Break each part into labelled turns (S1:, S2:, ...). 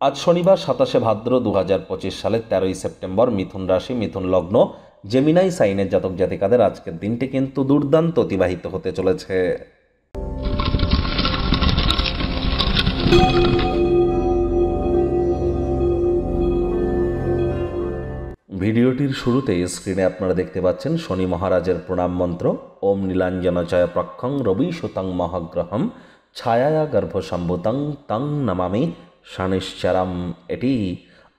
S1: আজ শনিবার 27শে ভাদ্র 2025 সালের 13ই সেপ্টেম্বর। মিথুন রাশি, মিথুন লগ্ন, জেমিনাই সাইনের জাতক জাতিকাদের আজকের দিনটি কিন্তু দুর্দান্ত অতিবাহিত হতে চলেছে। ভিডিওটির শুরুতে স্ক্রিনে আপনারা দেখতে পাচ্ছেন শনি মহারাজের প্রণাম মন্ত্র। ওম নীলাঞ্জনচয় প্রক্ষং রবি সুতং মহাগ্রহম ছায়া গর্ভসম্ভূতং তং নমামি শানিশ্চরম। এটি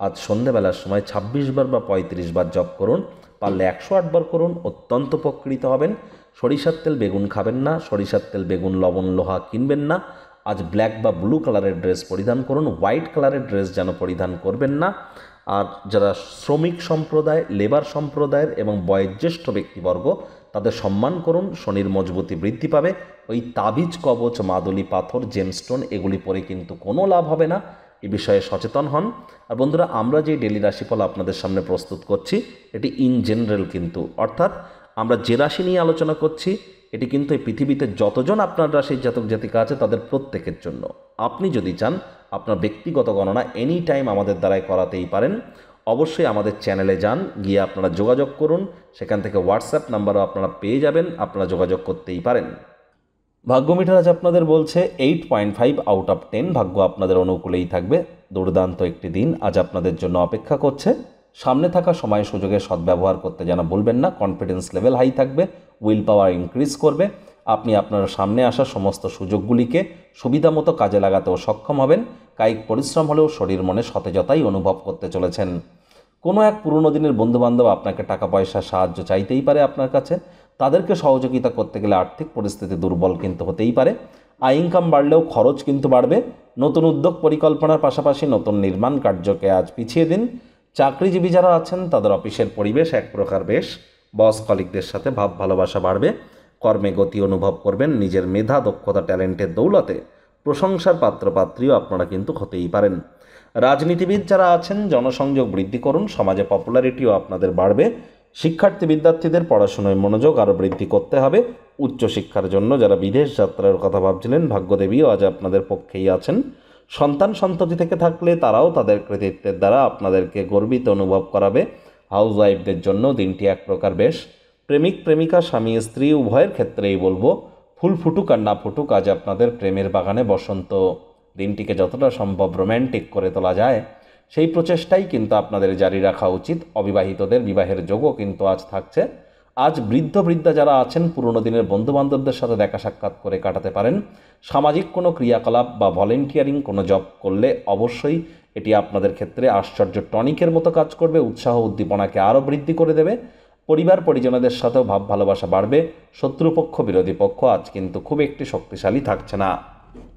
S1: আজ সন্ধ্যেবেলার সময় 26 বার বা 35 বার জপ করুন, পারলে 108 বার করুন, অত্যন্ত উপকৃত হবেন। সরিষার তেল বেগুন খাবেন না, সরিষার তেল বেগুন লবণ লোহা কিনবেন না। আজ ব্ল্যাক বা ব্লু কালারের ড্রেস পরিধান করুন, হোয়াইট কালারের ড্রেস যেন পরিধান করবেন না। আর যারা শ্রমিক সম্প্রদায়, লেবার সম্প্রদায়ের এবং বয়োজ্যেষ্ঠ ব্যক্তিবর্গ, তাদের সম্মান করুন, শনির মজবুতি বৃদ্ধি পাবে। ওই তাবিজ, কবচ, মাদুলি, পাথর, জেমস্টোন এগুলি পরে কিন্তু কোনো লাভ হবে না, এ বিষয়ে সচেতন হন। আর বন্ধুরা, আমরা যে ডেলি রাশিফল আপনাদের সামনে প্রস্তুত করছি এটি ইন জেনারেল কিন্তু, অর্থাৎ আমরা যে রাশি নিয়ে আলোচনা করছি এটি কিন্তু এই পৃথিবীতে যতজন আপনার রাশির জাতক জাতিকা আছে তাদের প্রত্যেকের জন্য। আপনি যদি চান আপনার ব্যক্তিগত গণনা এনি টাইম আমাদের দ্বারাই করাতেই পারেন। অবশ্যই আমাদের চ্যানেলে যান, গিয়ে আপনারা যোগাযোগ করুন, সেখান থেকে হোয়াটসঅ্যাপ নাম্বারও আপনারা পেয়ে যাবেন, আপনারা যোগাযোগ করতেই পারেন। ভাগ্যমিটার আজ আপনাদের বলছে 8.5 আউট অফ 10। ভাগ্য আপনাদের অনুকূলেই থাকবে। দুর্দান্ত একটি দিন আজ আপনাদের জন্য অপেক্ষা করছে। সামনে থাকা সময় সুযোগের সদ্ব্যবহার করতে যেন ভুলবেন না। কনফিডেন্স লেভেল হাই থাকবে, উইল পাওয়ার ইনক্রিজ করবে। আপনি আপনার সামনে আসা সমস্ত সুযোগগুলিকে সুবিধামতো কাজে লাগাতেও সক্ষম হবেন। কায়িক পরিশ্রম হলেও শরীর মনে সতেজতাই অনুভব করতে চলেছেন। কোনো এক পুরনো দিনের বন্ধুবান্ধব আপনাকে টাকা পয়সার সাহায্য চাইতেই পারে আপনার কাছে। তাদেরকে সহযোগিতা করতে গেলে আর্থিক পরিস্থিতি দুর্বল কিন্তু হতেই পারে। আয় ইনকাম বাড়লেও খরচ কিন্তু বাড়বে। নতুন উদ্যোগ পরিকল্পনার পাশাপাশি নতুন নির্মাণ কার্যকে আজ পিছিয়ে দিন। চাকরিজীবী যারা আছেন তাদের অফিসের পরিবেশ এক প্রকার বেশ। বস কলিগদের সাথে ভাব ভালোবাসা বাড়বে। কর্মে গতি অনুভব করবেন। নিজের মেধা, দক্ষতা, ট্যালেন্টের দৌলতে প্রশংসার পাত্রপাত্রীও আপনারা কিন্তু হতেই পারেন। রাজনীতিবিদ যারা আছেন জনসংযোগ বৃদ্ধি করুন, সমাজে পপুলারিটিও আপনাদের বাড়বে। শিক্ষার্থী বিদ্যার্থীদের পড়াশোনায় মনোযোগ আরও বৃদ্ধি করতে হবে। উচ্চশিক্ষার জন্য যারা বিদেশ যাত্রার কথা ভাবছিলেন, ভাগ্যদেবীও আজ আপনাদের পক্ষেই আছেন। সন্তান সন্ততি থেকে থাকলে তারাও তাদের কৃতিত্বের দ্বারা আপনাদেরকে গর্বিত অনুভব করাবে। হাউস ওয়াইফদের জন্য দিনটি এক প্রকার বেশ। প্রেমিক প্রেমিকা, স্বামী স্ত্রী উভয়ের ক্ষেত্রেই বলবো, ফুল ফুটুক আর না ফুটুক, আজ আপনাদের প্রেমের বাগানে বসন্ত। দিনটিকে যতটা সম্ভব রোম্যান্টিক করে তোলা যায় সেই প্রচেষ্টাই কিন্তু আপনাদের জারি রাখা উচিত। অবিবাহিতদের বিবাহের যোগও কিন্তু আজ থাকছে। আজ বৃদ্ধ বৃদ্ধা যারা আছেন পুরনো দিনের বন্ধুবান্ধবদের সাথে দেখা সাক্ষাৎ করে কাটাতে পারেন। সামাজিক কোনো ক্রিয়াকলাপ বা ভলেন্টিয়ারিং কোনো জব করলে অবশ্যই এটি আপনাদের ক্ষেত্রে আশ্চর্য টনিকের মতো কাজ করবে, উৎসাহ উদ্দীপনাকে আরও বৃদ্ধি করে দেবে। পরিবার পরিজনদের সাথেও ভাব ভালোবাসা বাড়বে। শত্রুপক্ষ বিরোধী পক্ষ আজ কিন্তু খুব একটি শক্তিশালী থাকছে না।